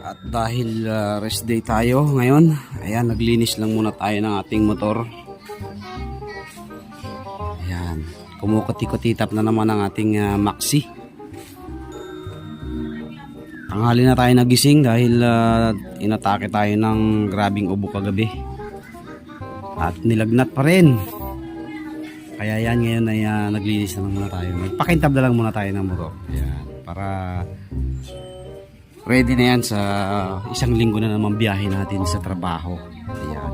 At dahil rest day tayo ngayon, ayan, naglinis lang muna tayo ng ating motor. Ayan, kumukuti-kutitap na naman ang ating Maxi. Tanghali na tayo nagising dahil inatake tayo ng grabing ubo kagabi. At nilagnat pa rin. Kaya yan, ngayon ay naglinis na muna tayo. Magpakintab na lang muna tayo ng motor. Ayan, para ready na yan sa isang linggo na naman biyahe natin sa trabaho. Ayan.